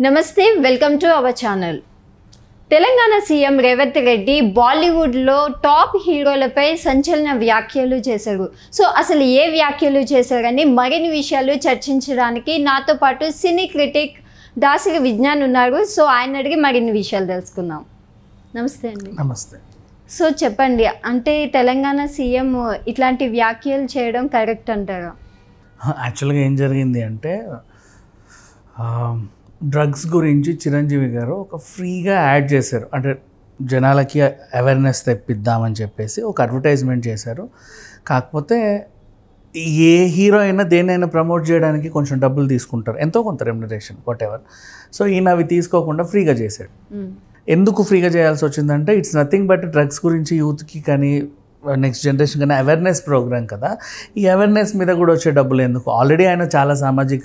నమస్తే, welcome to our channel. Telangana CM Revanth Reddy బాలీవుడ్లో top హీరోలపై సంచలన వ్యాఖ్యలు చేశారు. సో అసలు ఏ వ్యాఖ్యలు చేశారని మరిన్ని విషయాలు చర్చించడానికి నాతో పాటు సినీ క్రిటిక్ దాసరి విజ్ఞాన్ ఉన్నారు. సో ఆయన అడిగి మరిన్ని విషయాలు తెలుసుకుందాం. నమస్తే అండి. నమస్తే. సో చెప్పండి, అంటే తెలంగాణ సీఎం ఇట్లాంటి వ్యాఖ్యలు చేయడం కరెక్ట్ అంటారా? యాక్చువల్గా ఏం జరిగింది అంటే డ్రగ్స్ గురించి చిరంజీవి గారు ఒక ఫ్రీగా యాడ్ చేశారు. అంటే జనాలకి అవేర్నెస్ తెప్పిద్దామని చెప్పేసి ఒక అడ్వర్టైజ్మెంట్ చేశారు. కాకపోతే ఏ హీరో అయినా దేనైనా ప్రమోట్ చేయడానికి కొంచెం డబ్బులు తీసుకుంటారు, ఎంతో కొంత రెమ్యునరేషన్ వాట్ ఎవర్. సో ఈయన అవి తీసుకోకుండా ఫ్రీగా చేశాడు. ఎందుకు ఫ్రీగా చేయాల్సి వచ్చిందంటే ఇట్స్ నథింగ్ బట్ డ్రగ్స్ గురించి యూత్కి కానీ నెక్స్ట్ జనరేషన్ కానీ అవేర్నెస్ ప్రోగ్రామ్ కదా. ఈ అవేర్నెస్ మీద కూడా వచ్చే డబ్బులు ఎందుకు? ఆల్రెడీ ఆయన చాలా సామాజిక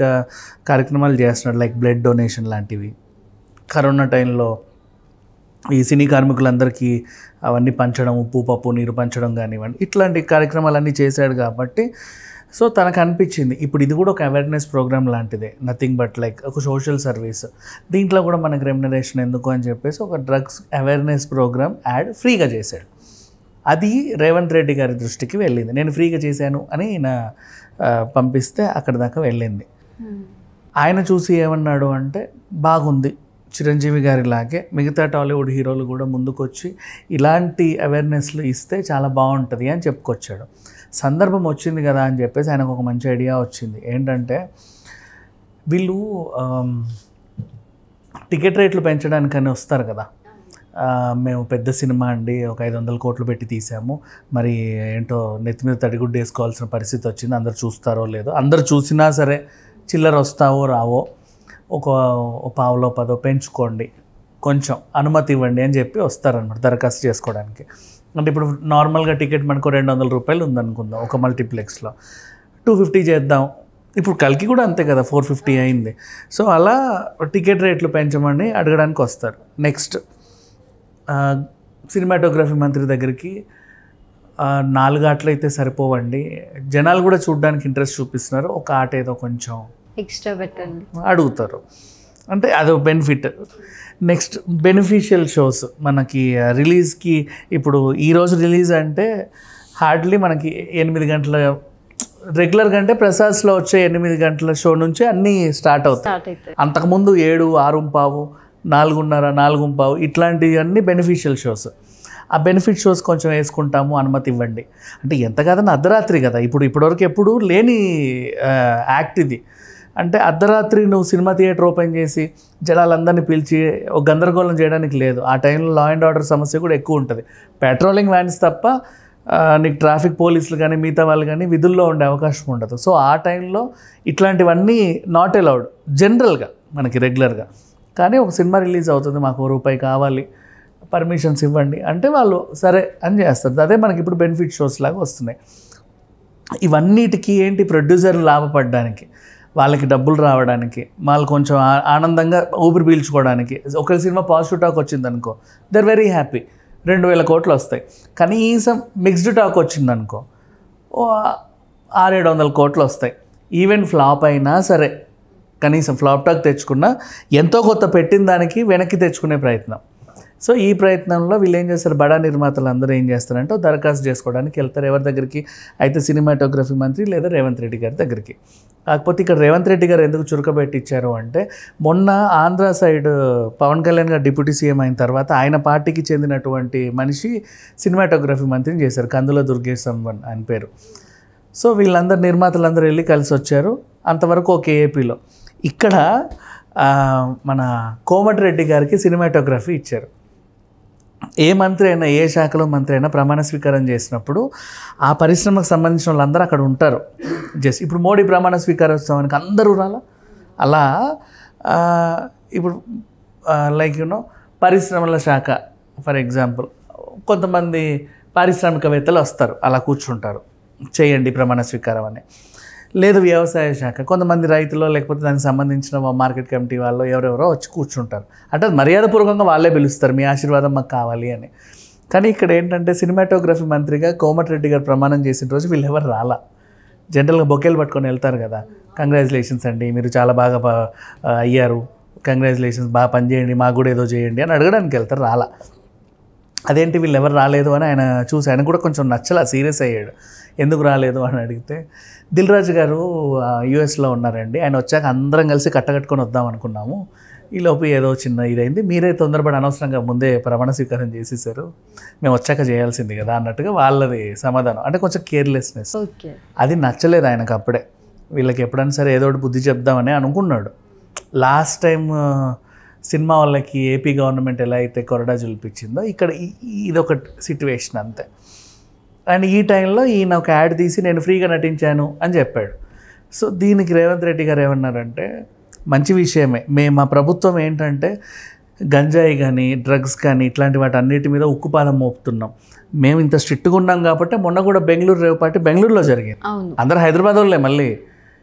కార్యక్రమాలు చేస్తున్నాడు, లైక్ బ్లడ్ డొనేషన్ లాంటివి. కరోనా టైంలో ఈ సినీ కార్మికులందరికీ అవన్నీ పంచడం, ఉప్పు పప్పు నీరు పంచడం కానివ్వండి, ఇట్లాంటి కార్యక్రమాలన్నీ చేశాడు. కాబట్టి సో తనకు అనిపించింది ఇప్పుడు ఇది కూడా ఒక అవేర్నెస్ ప్రోగ్రామ్ లాంటిదే, నథింగ్ బట్ లైక్ ఒక సోషల్ సర్వీస్, దీంట్లో కూడా మనకు రెమ్యునరేషన్ ఎందుకు అని చెప్పేసి ఒక డ్రగ్స్ అవేర్నెస్ ప్రోగ్రామ్ యాడ్ ఫ్రీగా చేశాడు. అది రేవంత్ రెడ్డి గారి దృష్టికి వెళ్ళింది. నేను ఫ్రీగా చేశాను అని ఈయన పంపిస్తే అక్కడ దాకా వెళ్ళింది. ఆయన చూసి ఏమన్నాడు అంటే, బాగుంది, చిరంజీవి గారిలాగే మిగతా టాలీవుడ్ హీరోలు కూడా ముందుకొచ్చి ఇలాంటి అవేర్నెస్లు ఇస్తే చాలా బాగుంటుంది అని చెప్పుకొచ్చాడు. సందర్భం వచ్చింది కదా అని చెప్పేసి ఆయనకు ఒక మంచి ఐడియా వచ్చింది. ఏంటంటే వీళ్ళు టికెట్ రేట్లు పెంచడానికని వస్తారు కదా, మేము పెద్ద సినిమా అండి, ఒక 500 కోట్లు పెట్టి తీసాము, మరి ఏంటో నెత్తి మీద తడిగుడ్డు వేసుకోవాల్సిన పరిస్థితి వచ్చింది, అందరు చూస్తారో లేదో, అందరు చూసినా సరే చిల్లర వస్తావో రావో, ఒక పావులో 10 పెంచుకోండి, కొంచెం అనుమతి ఇవ్వండి అని చెప్పి వస్తారనమాట దరఖాస్తు చేసుకోవడానికి. అంటే ఇప్పుడు నార్మల్గా టికెట్ మనకు 200 రూపాయలు ఉందనుకుందాం, ఒక మల్టీప్లెక్స్లో 250 చేద్దాం. ఇప్పుడు కల్కి కూడా అంతే కదా, 450 అయింది. సో అలా టికెట్ రేట్లు పెంచమని అడగడానికి వస్తారు. నెక్స్ట్ సినిమాటోగ్రఫీ మంత్రి దగ్గరికి 4 ఆటలు అయితే సరిపోవండి, జనాలు కూడా చూడడానికి ఇంట్రెస్ట్ చూపిస్తున్నారు, ఒక ఆట ఏదో కొంచెం ఎక్స్ట్రా పెట్టండి అడుగుతారు. అంటే అదో బెనిఫిట్. నెక్స్ట్ బెనిఫిషియల్ షోస్ మనకి రిలీజ్కి, ఇప్పుడు ఈరోజు రిలీజ్ అంటే హార్డ్లీ మనకి 8 గంటల రెగ్యులర్ కంటే ప్రసాద్స్లో వచ్చే 8 గంటల షో నుంచి అన్నీ స్టార్ట్ అవుతాయి. అంతకుముందు 7, 6:15, 4:30, 4:15 ఇట్లాంటివన్నీ బెనిఫిషియల్ షోస్. ఆ బెనిఫిట్ షోస్ కొంచెం వేసుకుంటాము, అనుమతి ఇవ్వండి అంటే. ఎంత కాదని అర్ధరాత్రి కదా, ఇప్పటివరకు ఎప్పుడు లేని యాక్ట్ ఇది. అంటే అర్ధరాత్రి నువ్వు సినిమా థియేటర్ ఓపెన్ చేసి జనాలందరినీ పిలిచి ఒక గందరగోళం చేయడానికి లేదు. ఆ టైంలో లా అండ్ ఆర్డర్ సమస్య కూడా ఎక్కువ ఉంటుంది. పెట్రోలింగ్ వ్యాన్స్ తప్ప నీకు ట్రాఫిక్ పోలీసులు కానీ మిగతా వాళ్ళు కానీ విధుల్లో ఉండే అవకాశం ఉండదు. సో ఆ టైంలో ఇట్లాంటివన్నీ నాట్ అలౌడ్ జనరల్గా మనకి రెగ్యులర్గా. కానీ ఒక సినిమా రిలీజ్ అవుతుంది, మాకు ₹1 కావాలి, పర్మిషన్స్ ఇవ్వండి అంటే వాళ్ళు సరే అని చేస్తారు. అదే మనకి ఇప్పుడు బెనిఫిట్ షోస్ లాగా వస్తున్నాయి. ఇవన్నిటికీ ఏంటి, ప్రొడ్యూసర్ లాభపడడానికి, వాళ్ళకి డబ్బులు రావడానికి, వాళ్ళు కొంచెం ఆనందంగా ఊపిరి పీల్చుకోవడానికి. ఒక సినిమా పాజిటివ్ టాక్ వచ్చిందనుకో, దే ఆర్ వెరీ హ్యాపీ, 2,000 కోట్లు వస్తాయి. కనీసం మిక్స్డ్ టాక్ వచ్చిందనుకో, 600-700 కోట్లు వస్తాయి. ఈవెన్ ఫ్లాప్ అయినా సరే కనీసం ఫ్లాప్ టాక్ తెచ్చుకున్నా ఎంతో కొత్త పెట్టిన దానికి వెనక్కి తెచ్చుకునే ప్రయత్నం. సో ఈ ప్రయత్నంలో వీళ్ళు ఏం చేస్తారు, బడా నిర్మాతలు అందరూ ఏం చేస్తారంటే దరఖాస్తు చేసుకోవడానికి వెళ్తారు. ఎవరి దగ్గరికి అయితే సినిమాటోగ్రఫీ మంత్రి లేదా రేవంత్ రెడ్డి గారి దగ్గరికి. కాకపోతే ఇక్కడ రేవంత్ రెడ్డి గారు ఎందుకు చురుకబెట్టించారు అంటే, మొన్న ఆంధ్ర సైడ్ పవన్ కళ్యాణ్ గారు డిప్యూటీ సీఎం అయిన తర్వాత ఆయన పార్టీకి చెందినటువంటి మనిషి సినిమాటోగ్రఫీ మంత్రిని చేశారు, కందుల దుర్గేష్ ఆయన పేరు. సో వీళ్ళందరూ నిర్మాతలందరూ వెళ్ళి కలిసి వచ్చారు. అంతవరకు ఒక ఏపీలో. ఇక్కడ మన కోమటిరెడ్డి గారికి సినిమాటోగ్రఫీ ఇచ్చారు. ఏ మంత్రి అయినా, ఏ శాఖలో మంత్రి అయినా ప్రమాణ స్వీకారం చేసినప్పుడు ఆ పరిశ్రమకు సంబంధించిన వాళ్ళందరూ అక్కడ ఉంటారు. జస్ట్ ఇప్పుడు మోడీ ప్రమాణ స్వీకారోత్సవానికి అందరూ రాలా, అలా ఇప్పుడు లైక్ పరిశ్రమల శాఖ ఫర్ ఎగ్జాంపుల్ కొంతమంది పారిశ్రామికవేత్తలు వస్తారు, అలా కూర్చుంటారు, చేయండి ప్రమాణ స్వీకారం అని. లేదు వ్యవసాయ శాఖ, కొంతమంది రైతులు లేకపోతే దానికి సంబంధించిన మార్కెట్ కమిటీ వాళ్ళు ఎవరెవరో వచ్చి కూర్చుంటారు. అంటే మర్యాదపూర్వకంగా వాళ్ళే పిలుస్తారు, మీ ఆశీర్వాదం మాకు కావాలి అని. కానీ ఇక్కడ ఏంటంటే సినిమాటోగ్రఫీ మంత్రిగా కోమటిరెడ్డి గారు ప్రమాణం చేసిన రోజు వీళ్ళు ఎవరు రాలా. జనరల్గా బొకేలు పట్టుకొని వెళ్తారు కదా, కంగ్రాచులేషన్స్ అండి, మీరు చాలా బాగా అయ్యారు, కంగ్రాచులేషన్స్ బాగా పని చేయండి మాకు కూడా ఏదో చేయండి అని అడగడానికి వెళ్తారు. రాలా. అదేంటి వీళ్ళు ఎవరు రాలేదు అని ఆయన చూసి ఆయన కూడా కొంచెం నచ్చలా, సీరియస్ అయ్యాడు. ఎందుకు రాలేదు అని అడిగితే దిల్ రాజు గారు యూఎస్లో ఉన్నారండి, ఆయన వచ్చాక అందరం కలిసి కట్టకట్టుకొని వద్దాం అనుకున్నాము, ఈలోపు ఏదో చిన్న ఇదైంది, మీరే తొందరపడి అనవసరంగా ముందే ప్రమాణ స్వీకారం చేసేసారు, మేము వచ్చాక చేయాల్సింది కదా అన్నట్టుగా వాళ్ళది సమాధానం. అంటే కొంచెం కేర్లెస్నెస్. అది నచ్చలేదు ఆయనకు అప్పుడే. వీళ్ళకి ఎప్పుడైనా సరే ఏదో ఒకటి బుద్ధి చెప్దామని అనుకున్నాడు. లాస్ట్ టైం సినిమా వాళ్ళకి ఏపీ గవర్నమెంట్ ఎలా అయితే కొరడా చూపించిందో ఇక్కడ ఇదొక సిట్యువేషన్ అంతే. అండ్ ఈ టైంలో ఈయన ఒక యాడ్ తీసి నేను ఫ్రీగా నటించాను అని చెప్పాడు. సో దీనికి రేవంత్ రెడ్డి గారు ఏమన్నారంటే మంచి విషయమే, మా ప్రభుత్వం ఏంటంటే గంజాయి కానీ డ్రగ్స్ కానీ ఇట్లాంటి వాటి అన్నిటి మీద ఉక్కుపాదం మోపుతున్నాం, మేము ఇంత స్ట్రిక్ట్గా ఉన్నాం కాబట్టి మొన్న కూడా బెంగళూరు రేవ్ పార్టీ బెంగళూరులో జరిగింది, అందరూ హైదరాబాద్ వాళ్ళే, మళ్ళీ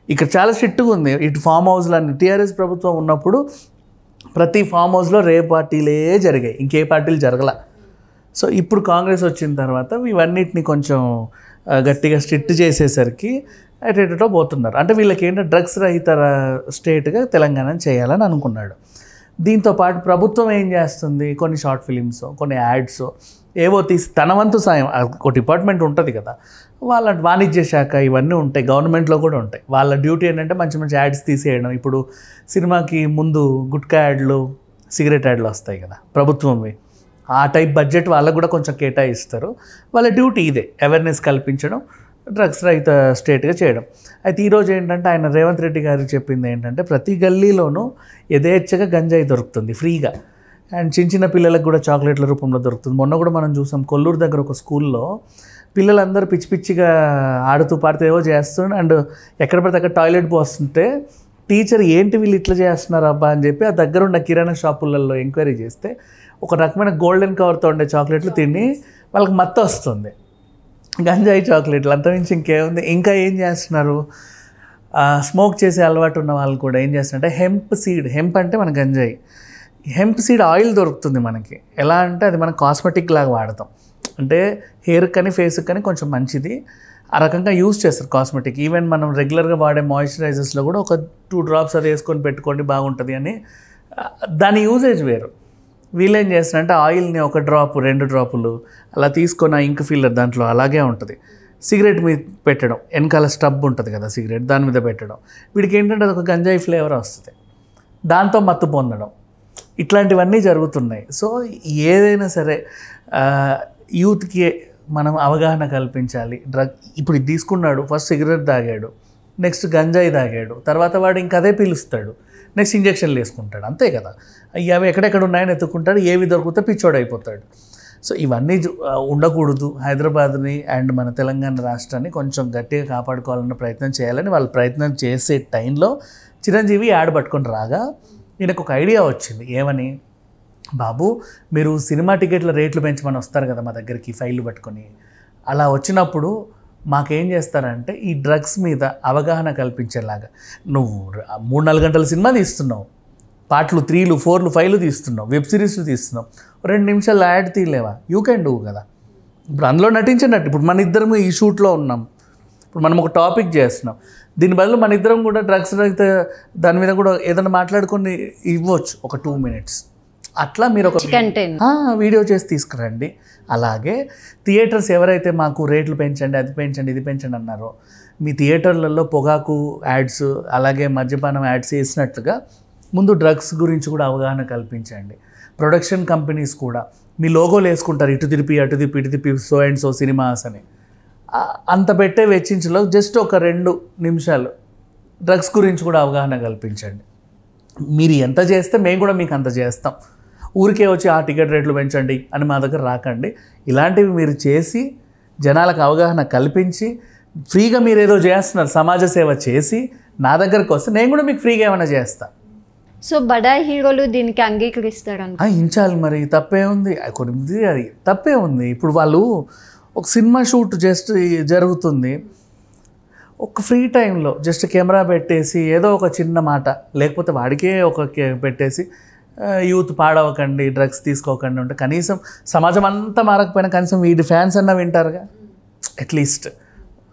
ఇక్కడ చాలా స్ట్రిక్ట్గా ఉంది. ఇటు ఫామ్ హౌస్లన్నీ టీఆర్ఎస్ ప్రభుత్వం ఉన్నప్పుడు ప్రతి ఫామ్ హౌస్లో రేవ్ పార్టీలే జరిగాయి, ఇంకే పార్టీలు జరగల. సో ఇప్పుడు కాంగ్రెస్ వచ్చిన తర్వాత ఇవన్నిటిని కొంచెం గట్టిగా స్ట్రిక్ట్ చేసేసరికి ఎటో పోతున్నారు. అంటే వీళ్ళకి ఏంటంటే డ్రగ్స్ రహిత స్టేట్గా తెలంగాణను చేయాలని అనుకున్నాడు. దీంతో పాటు ప్రభుత్వం ఏం చేస్తుంది, కొన్ని షార్ట్ ఫిలిమ్స్, కొన్ని యాడ్స్ ఏవో తీసి తన వంతు సాయం, ఒక డిపార్ట్మెంట్ ఉంటుంది కదా, వాళ్ళ వాణిజ్య శాఖ ఇవన్నీ ఉంటాయి, గవర్నమెంట్లో కూడా ఉంటాయి. వాళ్ళ డ్యూటీ ఏంటంటే మంచి మంచి యాడ్స్ తీసేయడం. ఇప్పుడు సినిమాకి ముందు గుట్కా యాడ్లు, సిగరెట్ యాడ్లు వస్తాయి కదా ప్రభుత్వంవి, ఆ టైప్ బడ్జెట్ వాళ్ళకు కూడా కొంచెం కేటాయిస్తారు. వాళ్ళ డ్యూటీ ఇదే, అవేర్నెస్ కల్పించడం, డ్రగ్స్ రహిత స్టేట్గా చేయడం. అయితే ఈరోజు ఏంటంటే ఆయన రేవంత్ రెడ్డి గారు చెప్పింది ఏంటంటే ప్రతి గల్లీలోనూ యథేచ్ఛగా గంజాయి దొరుకుతుంది ఫ్రీగా, అండ్ చిన్న చిన్న పిల్లలకు కూడా చాక్లెట్ల రూపంలో దొరుకుతుంది. మొన్న కూడా మనం చూసాం కొల్లూరు దగ్గర ఒక స్కూల్లో పిల్లలందరూ పిచ్చి పిచ్చిగా ఆడుతూ పాడుతూ ఏవో చేస్తుండే, అండ్ ఎక్కడ పడితే అక్కడ టాయిలెట్ పోస్తుంటే టీచర్ ఏంటి వీళ్ళు ఇట్లా చేస్తున్నారు అబ్బా అని చెప్పి ఆ దగ్గర ఉన్న కిరాణా షాపులలో ఎంక్వైరీ చేస్తే ఒక రకమైన గోల్డెన్ కవర్తో ఉండే చాక్లెట్లు తిని వాళ్ళకి మత్తు వస్తుంది, గంజాయి చాక్లెట్లు, అంతమించి ఇంకేముంది. ఇంకా ఏం చేస్తున్నారు, స్మోక్ చేసే అలవాటు ఉన్న వాళ్ళు కూడా ఏం చేస్తున్నారంటే హెంప్ సీడ్, హెంప్ అంటే మన గంజాయి, హెంప్ సీడ్ ఆయిల్ దొరుకుతుంది మనకి. ఎలా అంటే అది మనం కాస్మెటిక్ లాగా వాడతాం, అంటే హెయిర్ కానీ ఫేస్కి కానీ కొంచెం మంచిది, ఆ రకంగా యూజ్ చేస్తారు కాస్మెటిక్. ఈవెన్ మనం రెగ్యులర్గా వాడే మాయిశ్చరైజర్స్లో కూడా ఒక 2 drops అది వేసుకొని పెట్టుకోండి బాగుంటుంది అని, దాని యూజేజ్ వేరు. వీళ్ళు ఏం చేస్తారంటే ఆయిల్ని 1 drop 2 drops అలా తీసుకొని ఆ ఇంక్ ఫిల్లర్ దాంట్లో అలాగే ఉంటుంది, సిగరెట్ మీద పెట్టడం, వెనకాల స్టబ్ ఉంటుంది కదా సిగరెట్, దాని మీద పెట్టడం. వీడికి ఏంటంటే అది ఒక గంజాయి ఫ్లేవర్ వస్తుంది, దాంతో మత్తు పొందడం, ఇట్లాంటివన్నీ జరుగుతున్నాయి. సో ఏదైనా సరే యూత్కి మనం అవగాహన కల్పించాలి. ఇప్పుడు ఇది తీసుకున్నాడు, ఫస్ట్ సిగరెట్ తాగాడు, నెక్స్ట్ గంజాయి తాగాడు, తర్వాత వాడు ఇంక అదే పీలుస్తాడు, నెక్స్ట్ ఇంజక్షన్లు వేసుకుంటాడు, అంతే కదా. అవి ఎక్కడెక్కడ ఉన్నాయని ఎత్తుకుంటాడు, ఏవి దొరికితే పిచ్చోడు అయిపోతాడు. సో ఇవన్నీ ఉండకూడదు. హైదరాబాద్ని అండ్ మన తెలంగాణ రాష్ట్రాన్ని కొంచెం గట్టిగా కాపాడుకోవాలన్న ప్రయత్నం చేయాలని వాళ్ళు ప్రయత్నం చేసే టైంలో చిరంజీవి యాడ్ పట్టుకొని రాగా ఈయనకు ఒక ఐడియా వచ్చింది. ఏమని, బాబు మీరు సినిమా టికెట్ల రేట్లు పెంచమని వస్తారు కదా మా దగ్గరికి ఫైళ్ళు పట్టుకొని, అలా వచ్చినప్పుడు మాకేం చేస్తారంటే ఈ డ్రగ్స్ మీద అవగాహన కల్పించేలాగా, నువ్వు 3-4 గంటల సినిమా తీస్తున్నావు, పార్ట్లు 3, 4, 5 తీస్తున్నావు, వెబ్ సిరీస్లు తీస్తున్నావు, 2 నిమిషాలు యాడ్ తీయలేవా, యూ కెన్ డూ కదా. ఇప్పుడు అందులో నటించినట్టు, ఇప్పుడు మన ఇద్దరం ఈ షూట్లో ఉన్నాం, ఇప్పుడు మనం ఒక టాపిక్ చేస్తున్నాం, దీని బదులు మన ఇద్దరం కూడా డ్రగ్స్ అయితే దాని మీద కూడా ఏదైనా మాట్లాడుకొని ఇవ్వచ్చు ఒక 2 minutes. అట్లా మీరు ఒక వీడియో చేసి తీసుకురండి. అలాగే థియేటర్స్ ఎవరైతే మాకు రేట్లు పెంచండి, అది పెంచండి, ఇది పెంచండి అన్నారో, మీ థియేటర్లలో పొగాకు యాడ్స్ అలాగే మద్యపానం యాడ్స్ వేసినట్లుగా ముందు డ్రగ్స్ గురించి కూడా అవగాహన కల్పించండి. ప్రొడక్షన్ కంపెనీస్ కూడా మీ లోగోలు వేసుకుంటారు, ఇటు తిరిపి అటు తిప్పి ఇటు తిప్పి సో అండ్ సో సినిమాస్ అని, అంత పెట్టే వెచ్చించలో జస్ట్ ఒక 2 నిమిషాలు డ్రగ్స్ గురించి కూడా అవగాహన కల్పించండి. మీరు ఎంత చేస్తే మేము కూడా మీకు అంత చేస్తాం, ఊరికే వచ్చి ఆ టికెట్ రేట్లు పెంచండి అని మా దగ్గర రాకండి. ఇలాంటివి మీరు చేసి జనాలకు అవగాహన కల్పించి ఫ్రీగా మీరు ఏదో చేస్తున్నారు, సమాజ సేవ చేసి నా దగ్గరకు వస్తే నేను కూడా మీకు ఫ్రీగా ఏమైనా చేస్తాను. సో బడా హీరోలు దీనికి అంగీకరిస్తారని ఇంచాలి, మరి తప్పే ఉంది, కొన్ని అది తప్పే ఉంది. ఇప్పుడు వాళ్ళు ఒక సినిమా షూట్ జస్ట్ జరుగుతుంది, ఒక ఫ్రీ టైంలో జస్ట్ కెమెరా పెట్టేసి ఏదో ఒక చిన్న మాట, లేకపోతే వాడికే ఒక పెట్టేసి యూత్ పాడవకండి, డ్రగ్స్ తీసుకోకండి అంటే కనీసం సమాజం అంతా మారకపోయినా కనీసం వీడి ఫ్యాన్స్ అన్నా వింటారుగా. అట్లీస్ట్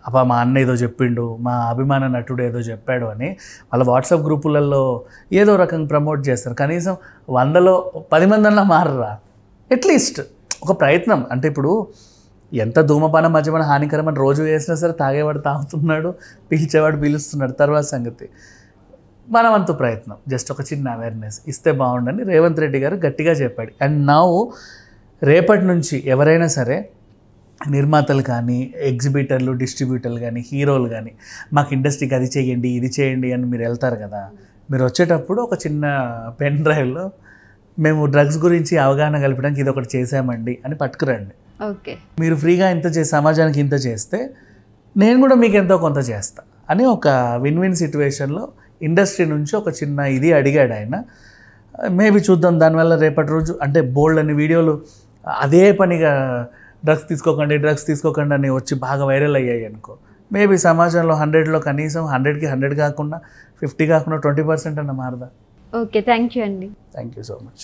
అబ్బా మా అన్న ఏదో చెప్పిండు, మా అభిమాన నటుడు ఏదో చెప్పాడు అని వాళ్ళ వాట్సాప్ గ్రూపులలో ఏదో రకంగా ప్రమోట్ చేస్తారు. కనీసం 100లో 10 మంది అన్నా మారరా. అట్లీస్ట్ ఒక ప్రయత్నం. అంటే ఇప్పుడు ఎంత ధూమపానం మద్యపానం హానికరం అని రోజు వేసినా సరే తాగేవాడు తాగుతున్నాడు, పీల్చేవాడు పీలుస్తున్నాడు, తర్వాత సంగతి. మనమంతు ప్రయత్నం, జస్ట్ ఒక చిన్న అవేర్నెస్ ఇస్తే బాగుండని రేవంత్ రెడ్డి గారు గట్టిగా చెప్పాడు. అండ్ నా రేపటి నుంచి ఎవరైనా సరే నిర్మాతలు కానీ, ఎగ్జిబిటర్లు, డిస్ట్రిబ్యూటర్లు కానీ, హీరోలు కానీ మాకు ఇండస్ట్రీకి అది చేయండి ఇది చేయండి అని మీరు వెళ్తారు కదా, మీరు వచ్చేటప్పుడు ఒక చిన్న పెన్ డ్రైవ్లో మేము డ్రగ్స్ గురించి అవగాహన కల్పడానికి ఇది ఒకటి చేసామండి అని పట్టుకురండి. ఓకే, మీరు ఫ్రీగా ఇంత చేసి సమాజానికి ఇంత చేస్తే నేను కూడా మీకు ఎంతో కొంత చేస్తా అని ఒక విన్ విన్ సిచ్యువేషన్లో ఇండస్ట్రీ నుంచి ఒక చిన్న ఇది అడిగాడు ఆయన. మేబీ చూద్దాం. దానివల్ల రేపటి రోజు అంటే బోల్డ్ అని వీడియోలు అదే పనిగా డ్రగ్స్ తీసుకోకండి అని వచ్చి బాగా వైరల్ అయ్యాయి అనుకో, మేబీ సమాజంలో 100లో కనీసం 100కి 100 కాకుండా 50 కాకుండా 20% అన్న మారదా. ఓకే, థ్యాంక్ యూ అండి. Thank you so much.